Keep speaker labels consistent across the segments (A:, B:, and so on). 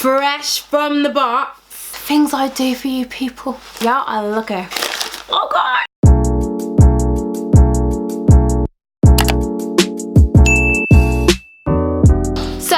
A: fresh from the box. Things I do for you people. Yeah, I look it. Oh god. So,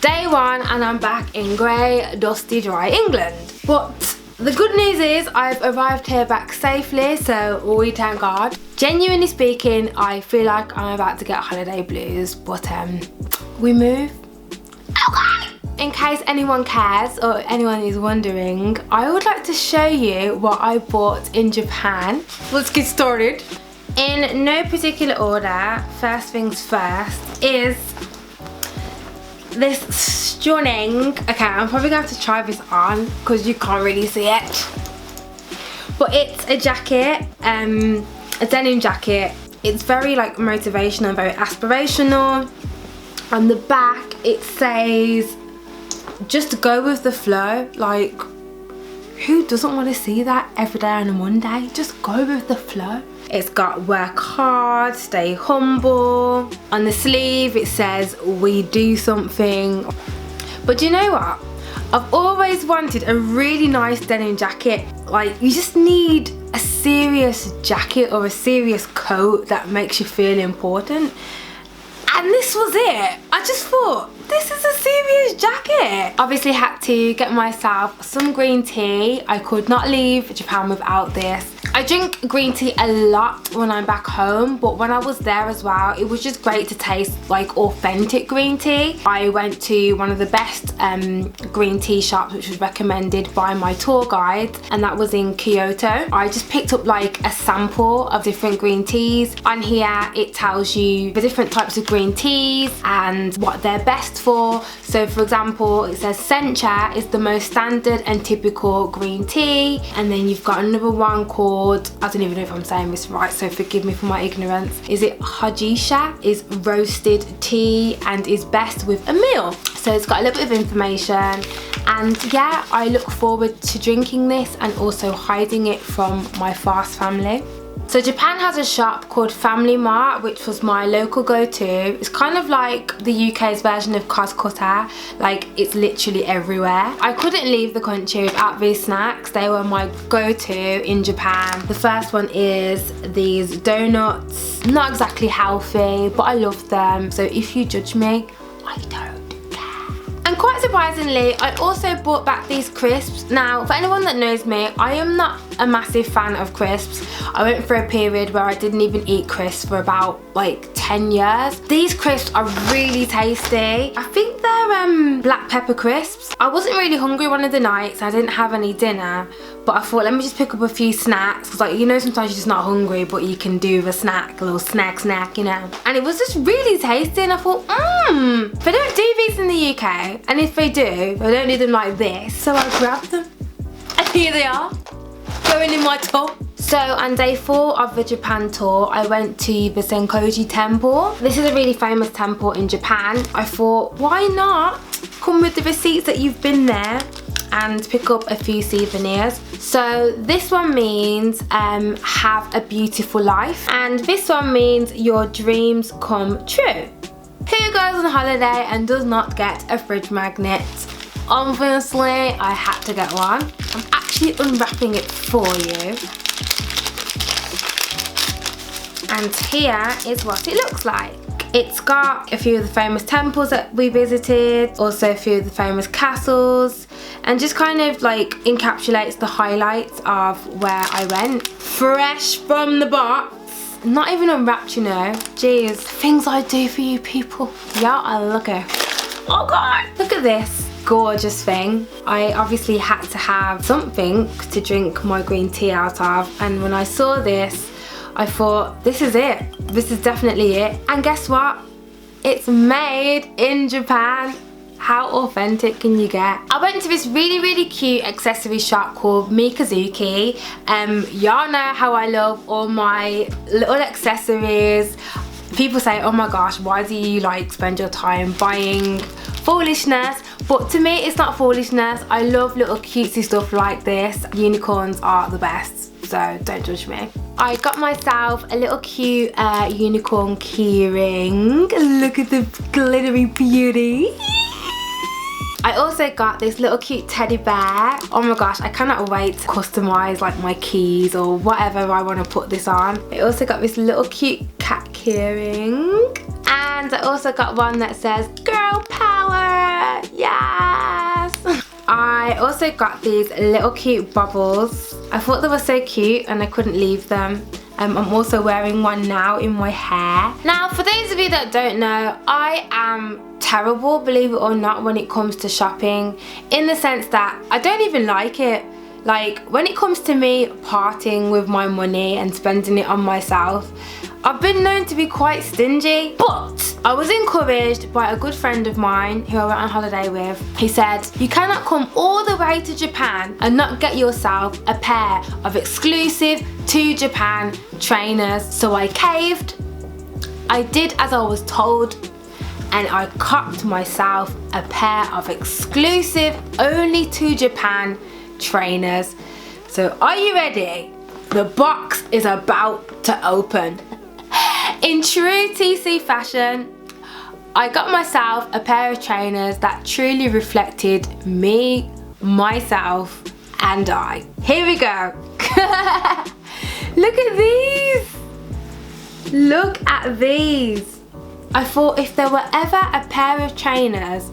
A: day one and I'm back in grey, dusty, dry England. But the good news is I've arrived here back safely, so we thank God. Genuinely speaking, I feel like I'm about to get holiday blues, but we move. Okay. In case anyone cares or anyone is wondering, I would like to show you what I bought in Japan. Let's get started. In no particular order, first things first is this stunning, okay, I'm probably going to have to try this on because you can't really see it, but it's a jacket, a denim jacket. It's very like motivational, very aspirational. On the back it says just go with the flow. Like, who doesn't want to see that every day on a Monday? Just go with the flow. It's got work hard, stay humble. On the sleeve it says we do something. But do you know what? I've always wanted a really nice denim jacket. Like, you just need a serious jacket or a serious coat that makes you feel important. And this was it. I just thought, this is a serious jacket. Obviously had to get myself some green tea. I could not leave Japan without this. I drink green tea a lot when I'm back home, but when I was there as well, it was just great to taste like authentic green tea. I went to one of the best green tea shops, which was recommended by my tour guide, and that was in Kyoto. I just picked up like a sample of different green teas. On here it tells you the different types of green teas and what they're best for. So for example, it says sencha is the most standard and typical green tea, and then you've got another one called, I don't even know if I'm saying this right, so forgive me for my ignorance. Is it Hajisha? Is roasted tea and is best with a meal. So it's got a little bit of information, and yeah, I look forward to drinking this and also hiding it from my fast family. So Japan has a shop called Family Mart, which was my local go-to. It's kind of like the UK's version of Costco. Like, it's literally everywhere. I couldn't leave the country without these snacks. They were my go-to in Japan. The first one is these donuts. Not exactly healthy, but I love them. So if you judge me, I don't. And quite surprisingly, I also bought back these crisps. Now, for anyone that knows me, I am not a massive fan of crisps. I went through a period where I didn't even eat crisps for about like 10 years. These crisps are really tasty. I think they're black pepper crisps. I wasn't really hungry one of the nights. I didn't have any dinner, but I thought, let me just pick up a few snacks, because like, you know, sometimes you're just not hungry, but you can do a snack, a little snack, you know. And it was just really tasty, and I thought, they don't do these in the UK, and if they do, they don't do them like this. So I grabbed them, and here they are, going in my tub. So on day 4 of the Japan tour, I went to the Senkoji temple. This is a really famous temple in Japan. I thought, why not come with the receipts that you've been there and pick up a few souvenirs. So this one means have a beautiful life, and this one means your dreams come true. Who goes on holiday and does not get a fridge magnet? Obviously, I had to get one. I'm actually unwrapping it for you. And here is what it looks like. It's got a few of the famous temples that we visited, also a few of the famous castles, and just kind of like encapsulates the highlights of where I went. Fresh from the box. Not even unwrapped, you know. Jeez, things I do for you people. Yeah, I look it. Oh god, look at this gorgeous thing. I obviously had to have something to drink my green tea out of, and when I saw this, I thought, this is it. This is definitely it. And guess what? It's made in Japan. How authentic can you get? I went to this really cute accessory shop called Mikazuki. Y'all know how I love all my little accessories. People say, oh my gosh, why do you like spend your time buying foolishness? But to me, it's not foolishness. I love little cutesy stuff like this. Unicorns are the best, so don't judge me. I got myself a little cute unicorn key ring. Look at the glittery beauty. I also got this little cute teddy bear. Oh my gosh, I cannot wait to customise like my keys or whatever I want to put this on. I also got this little cute cat keyring. And I also got one that says Girl Power, yes! I also got these little cute bobbles. I thought they were so cute and I couldn't leave them. I'm also wearing one now in my hair. Now, for those of you that don't know, I am terrible, believe it or not, when it comes to shopping, in the sense that I don't even like it. Like, when it comes to me parting with my money and spending it on myself, I've been known to be quite stingy, but I was encouraged by a good friend of mine who I went on holiday with. He said, you cannot come all the way to Japan and not get yourself a pair of exclusive to Japan trainers. So I caved, I did as I was told, and I copped myself a pair of exclusive only to Japan trainers. So are you ready? The box is about to open. In true TC fashion, I got myself a pair of trainers that truly reflected me, myself, and I. Here we go. Look at these. Look at these. I thought if there were ever a pair of trainers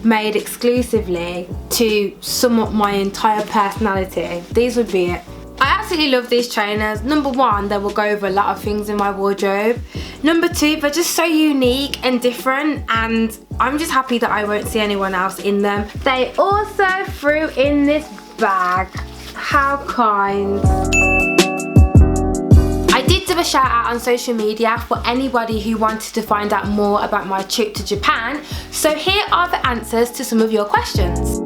A: made exclusively to sum up my entire personality, these would be it. I absolutely love these trainers. Number one, they will go over a lot of things in my wardrobe. Number two, they're just so unique and different, and I'm just happy that I won't see anyone else in them. They also threw in this bag. How kind. I did do a shout out on social media for anybody who wanted to find out more about my trip to Japan. So here are the answers to some of your questions.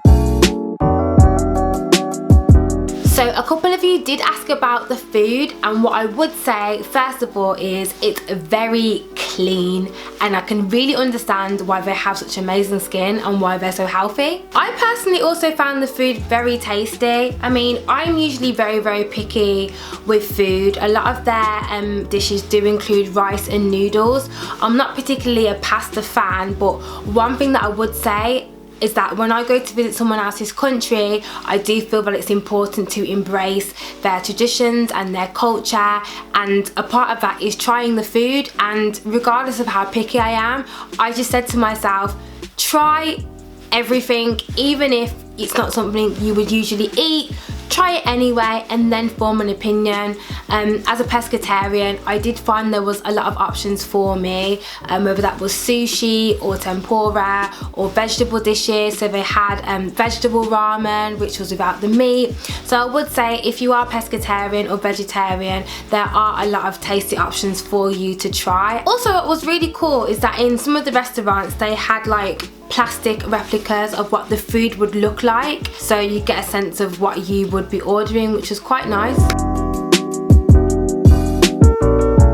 A: So a couple of you did ask about the food, and what I would say first of all is it's very clean, and I can really understand why they have such amazing skin and why they're so healthy. I personally also found the food very tasty. I mean, I'm usually very picky with food. A lot of their dishes do include rice and noodles. I'm not particularly a pasta fan, but one thing that I would say is that when I go to visit someone else's country, I do feel that it's important to embrace their traditions and their culture, and a part of that is trying the food. And regardless of how picky I am, I just said to myself, try everything, even if it's not something you would usually eat. Try it anyway and then form an opinion. As a pescatarian, I did find there was a lot of options for me, whether that was sushi or tempura or vegetable dishes. So they had vegetable ramen, which was without the meat. So I would say if you are pescatarian or vegetarian, there are a lot of tasty options for you to try. Also, what was really cool is that in some of the restaurants they had like plastic replicas of what the food would look like, so you get a sense of what you would be ordering, which was quite nice.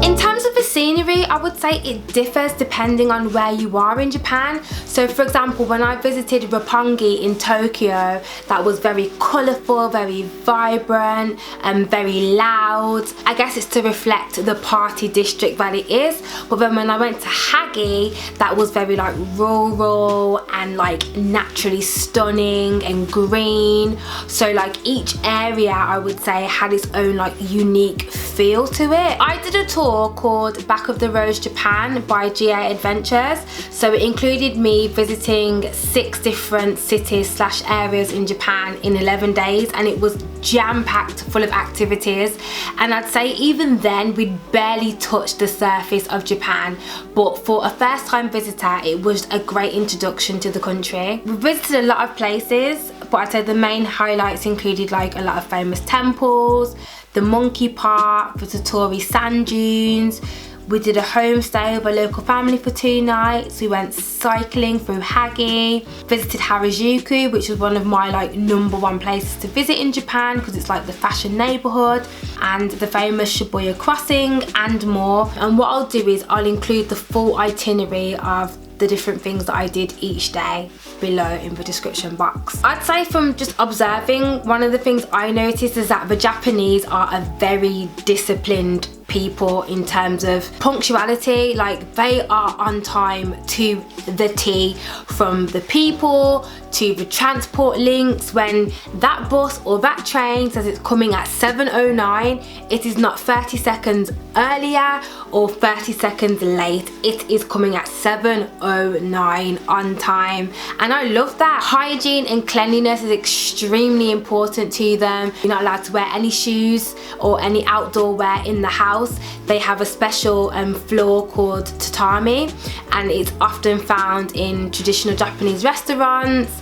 A: In terms of the scenery, I would say it differs depending on where you are in Japan. So for example, when I visited Roppongi in Tokyo, that was very colourful, very vibrant, and very loud. I guess it's to reflect the party district that it is. But then when I went to Hagi, that was very like rural and like naturally stunning and green. So like each area, I would say, had its own like unique feel to it. I did a tour called Back of the Rose Japan by GA Adventures. So it included me visiting 6 different cities / areas in Japan in 11 days, and it was jam-packed full of activities. And I'd say even then we'd barely touched the surface of Japan, but for a first-time visitor it was a great introduction to the country. We visited a lot of places, but I'd say the main highlights included like a lot of famous temples, the monkey park, the Tottori sand dunes. We did a homestay with a local family for 2 nights. We went cycling through Hagi, visited Harajuku, which was one of my like #1 places to visit in Japan because it's like the fashion neighborhood, and the famous Shibuya crossing and more. And what I'll do is I'll include the full itinerary of the different things that I did each day below in the description box. I'd say from just observing, one of the things I noticed is that the Japanese are a very disciplined people in terms of punctuality. Like, they are on time to the T, from the people to the transport links. When that bus or that train says it's coming at 7:09, it is not 30 seconds earlier or 30 seconds late. It is coming at 7:09 on time, and I love that. Hygiene and cleanliness is extremely important to them. You're not allowed to wear any shoes or any outdoor wear in the house. They have a special floor called tatami, and it's often found in traditional Japanese restaurants,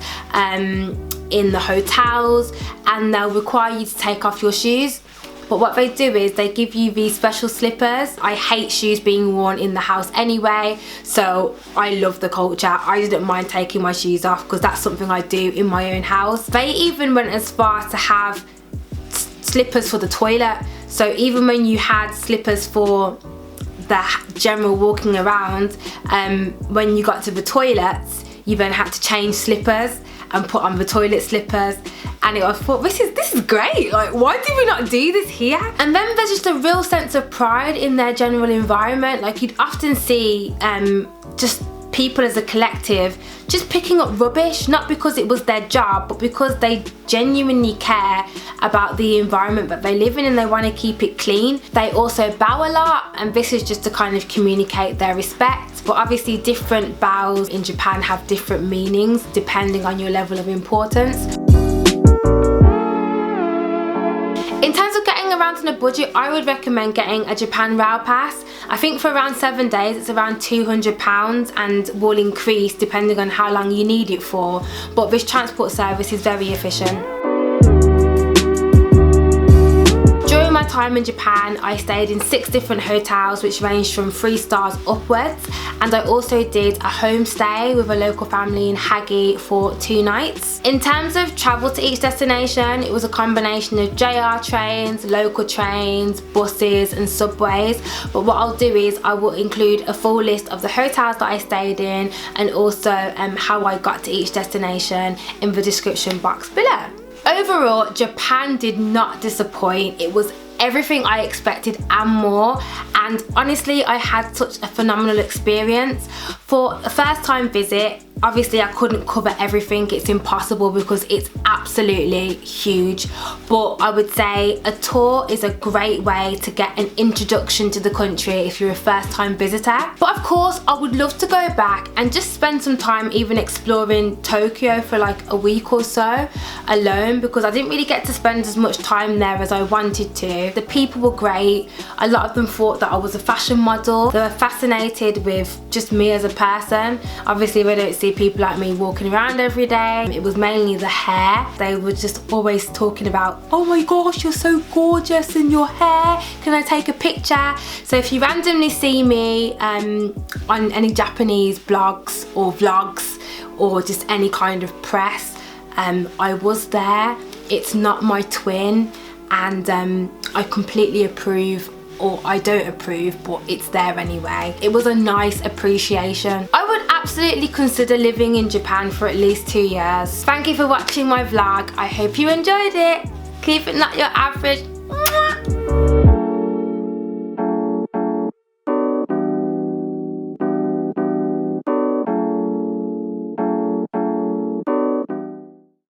A: in the hotels, and they'll require you to take off your shoes. But what they do is they give you these special slippers. I hate shoes being worn in the house anyway, so I love the culture. I didn't mind taking my shoes off because that's something I do in my own house. They even went as far to have slippers for the toilet. So even when you had slippers for the general walking around, when you got to the toilets, you then had to change slippers and put on the toilet slippers. And I thought, this is great. Like, why did we not do this here? And then there's just a real sense of pride in their general environment. Like, you'd often see just people as a collective just picking up rubbish, not because it was their job, but because they genuinely care about the environment that they live in and they want to keep it clean. They also bow a lot, and this is just to kind of communicate their respect. But obviously different bows in Japan have different meanings depending on your level of importance. In terms of getting around on a budget, I would recommend getting a Japan Rail Pass. I think for around 7 days it's around £200 and will increase depending on how long you need it for, but this transport service is very efficient. During my time in Japan, I stayed in 6 different hotels which ranged from 3 stars upwards, and I also did a homestay with a local family in Hagi for 2 nights. In terms of travel to each destination, it was a combination of JR trains, local trains, buses and subways, but what I'll do is I will include a full list of the hotels that I stayed in and also how I got to each destination in the description box below. Overall, Japan did not disappoint. It was everything I expected and more, and honestly I had such a phenomenal experience. For a first time visit, obviously I couldn't cover everything, it's impossible because it's absolutely huge, but I would say a tour is a great way to get an introduction to the country if you're a first time visitor. But of course I would love to go back and just spend some time even exploring Tokyo for like a week or so alone, because I didn't really get to spend as much time there as I wanted to. The people were great. A lot of them thought that I was a fashion model. They were fascinated with just me as a person. Obviously we don't see people like me walking around every day. It was mainly the hair. They were just always talking about, oh my gosh, you're so gorgeous in your hair, can I take a picture? So if you randomly see me on any Japanese blogs or vlogs or just any kind of press, I was there. It's not my twin, and I completely approve, or I don't approve, but it's there anyway. It was a nice appreciation. I would absolutely consider living in Japan for at least 2 years. Thank you for watching my vlog. I hope you enjoyed it. Keep it not your average